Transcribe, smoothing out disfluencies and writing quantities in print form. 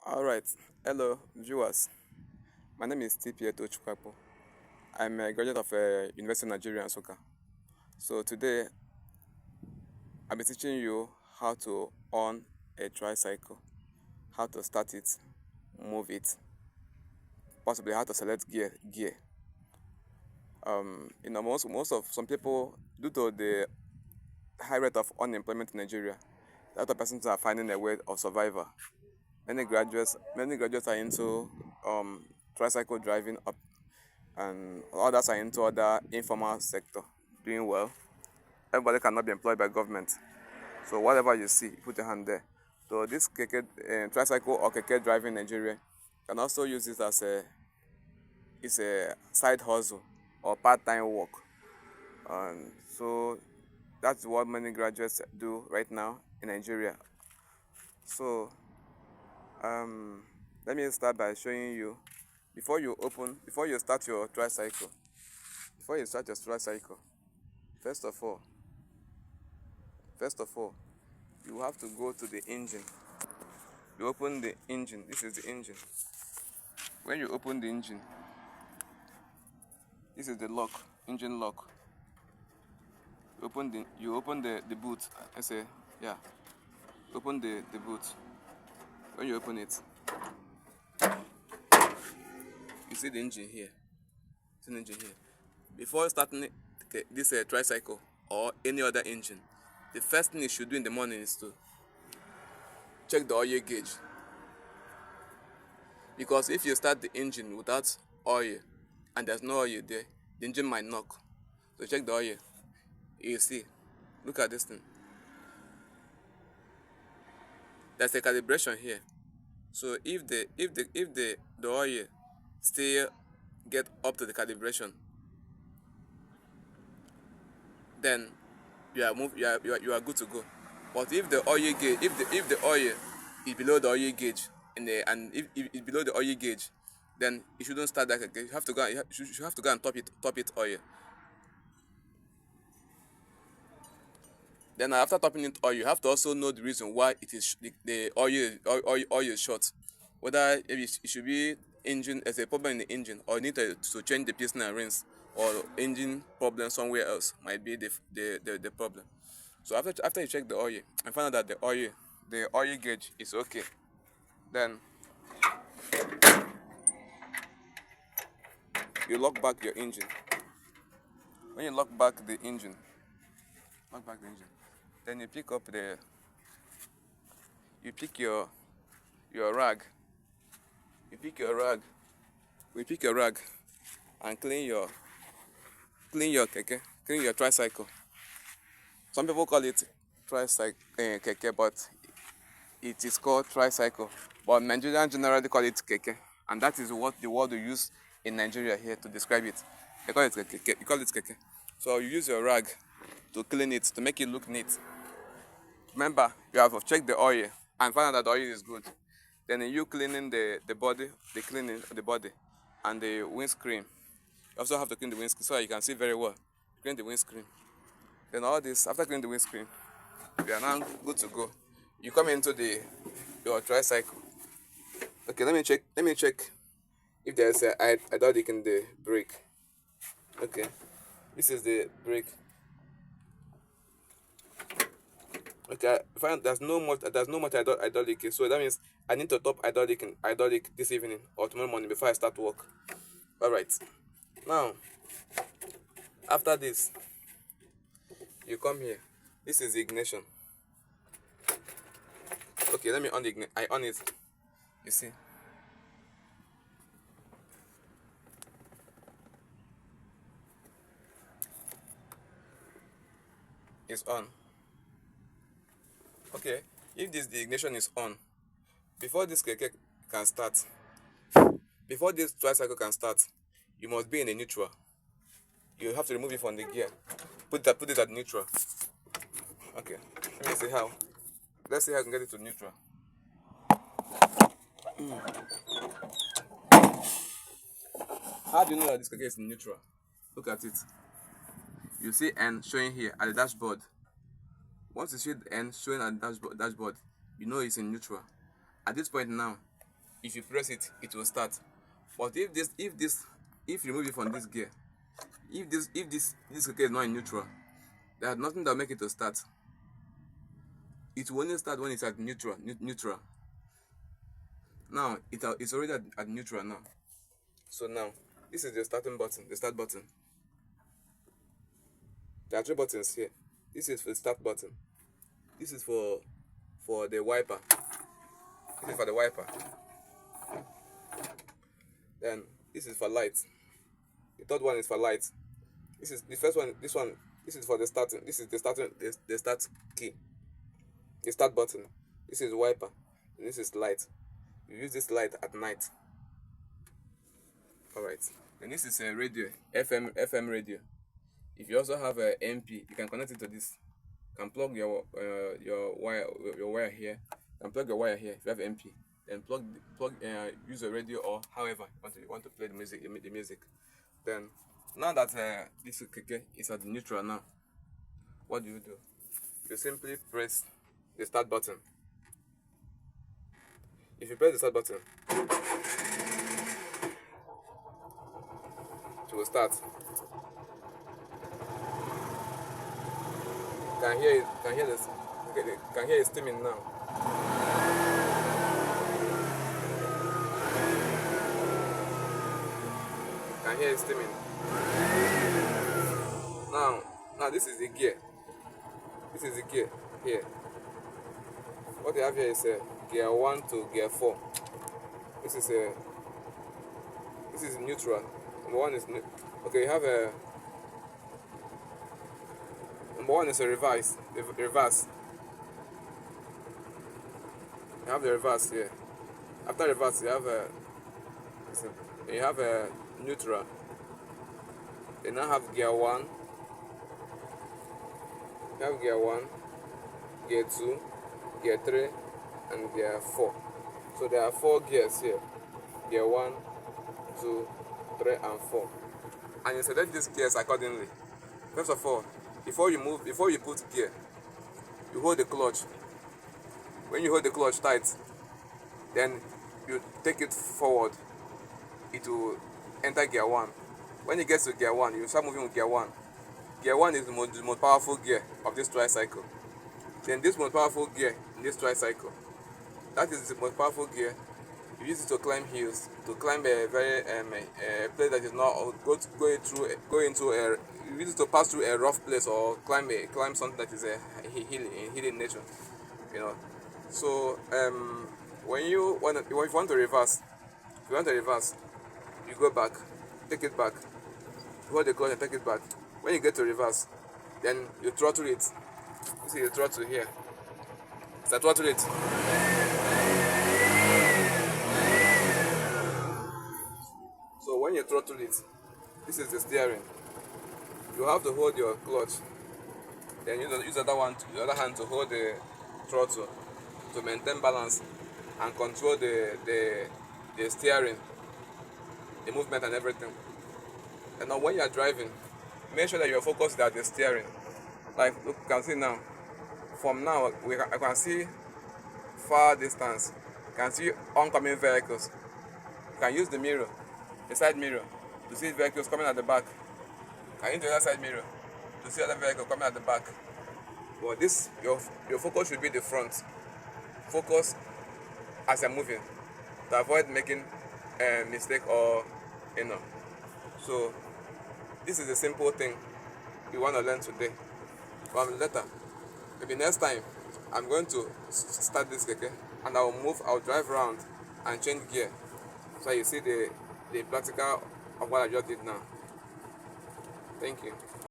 All right. Hello, viewers. My name is TPA Tochukwapo. I'm a graduate of University of Nigeria in Soka. So today, I'll be teaching you how to on a tricycle, how to start it, move it, possibly how to select gear. Most of some people, due to the high rate of unemployment in Nigeria, a lot of persons are finding a way of survival. Many graduates are into tricycle driving up, and others are into other informal sector doing well. Everybody cannot be employed by government, so whatever you see, put your hand there. So this tricycle or keke driving in Nigeria can also use it as a side hustle or part-time work, and so that's what many graduates do right now in Nigeria. So um, let me start by showing you before you start your tricycle. Before you start your tricycle, first of all, first of all, you have to go to the engine. You open the engine. This is the engine. When you open the engine, this is the lock, engine lock. You open the boot. I say, yeah. Open the boot. When you open it, you see the engine here. See the engine here. Before starting this tricycle or any other engine, the first thing you should do in the morning is to check the oil gauge. Because if you start the engine without oil and there's no oil there, the engine might knock. So check the oil. You see, look at this thing. There's a calibration here. So if the oil still get up to the calibration, then you are good to go. But if the oil gauge if the oil is below the oil gauge if it's below the oil gauge, then you shouldn't start that again. You have to go and top it oil. Then after topping it oil, you have to also know the reason why the oil is short. Whether it should be engine as a problem in the engine, or need to change the piston and rings, or engine problem somewhere else might be the problem. So after you check the oil and find out that the oil gauge is okay, then you lock back your engine. When you lock back the engine, then you pick your rag. You pick your rag. We pick your rag and clean your keke, clean your tricycle. Some people call it tricycle keke, but it is called tricycle. But Nigerians generally call it keke, and that is what the word we use in Nigeria here to describe it. They call it keke. You call it keke. So you use your rag to clean it, to make it look neat. Remember, you have to check the oil and find out that the oil is good. Then you cleaning the body, the cleaning of the body and the windscreen. You also have to clean the windscreen so that you can see very well. Clean the windscreen. Then all this, after cleaning the windscreen, you are now good to go. You come into your tricycle. Okay, let me check if there's a hydraulic in the brake. Okay, this is the brake. Okay, I find there's no much hydraulic, so that means I need to top hydraulic this evening or tomorrow morning before I start work. All right. Now, after this, you come here. This is the ignition. Okay, let me on the ignition. I on it. You see. It's on. Okay, if the ignition is on, before this keke can start, before this tricycle can start, you must be in a neutral. You have to remove it from the gear. Put it at neutral. Okay, let me see how. Let's see how I can get it to neutral. How do you know that this keke is in neutral? Look at it. You see N showing here at the dashboard. Once you see the N showing at the dashboard, you know it's in neutral. At this point now, if you press it, it will start. But if you remove it from this gear, if this keke is not in neutral, there's nothing that will make it to start. It will only start when it's at neutral. Now it's already at neutral now. So now this is the starting button, the start button. There are 3 buttons here. This is for the start button. This is for the wiper. This is for the wiper. Then this is for light. The third one is for light. This is the first one. This is for the starting. This is the start key. The start button. This is wiper. And this is light. You use this light at night. Alright. And this is a radio, FM radio. If you also have a MP, you can connect it to this. You can plug your wire here. You can plug your wire here if you have MP. Then use a radio, or however you want to play the music. Then now that this keke is at neutral now, what do? You simply press the start button. If you press the start button, it will start. Can hear this. Okay, can hear it steaming now. Can hear it steaming. Now this is the gear. This is the gear here. What they have here is gear 1 to gear 4. This is neutral. Number 1 is okay. You have a number 1 is a reverse. You have the reverse here. After reverse, you have a neutral. You now have gear 1. You have gear 1, gear 2, gear 3, and gear 4. So there are 4 gears here. Gear 1, 2, 3, and 4. And you select these gears accordingly. First of all, before you put gear, you hold the clutch. When you hold the clutch tight, then you take it forward, it will enter gear 1. When it gets to gear 1, you start moving with gear 1. Gear 1 is the most powerful gear of this tricycle. Then this most powerful gear in this tricycle, that is the most powerful gear. You use it to climb hills, to climb a very place that is not you use it to pass through a rough place, or climb something that is a hidden nature, you know. So if you want to reverse, you go back, take it back, hold the clutch and take it back. When you get to reverse, then you throttle it. You see the throttle here. So throttle it. So when you throttle it, this is the steering. You have to hold your clutch. Then use the other hand to hold the throttle to maintain balance and control the steering, the movement and everything. And now when you are driving, make sure that your focus is at the steering. Like, look, you can see now. From now, I can see far distance. You can see oncoming vehicles. You can use the mirror, the side mirror, to see vehicles coming at the back. And use the other side mirror to see other vehicles coming at the back. But your focus should be the front. Focus as you're moving to avoid making a mistake or. So this is a simple thing you want to learn today. But later, maybe next time, I'm going to start this keke and I'll drive around and change gear, so you see the practical of what I just did now. Thank you.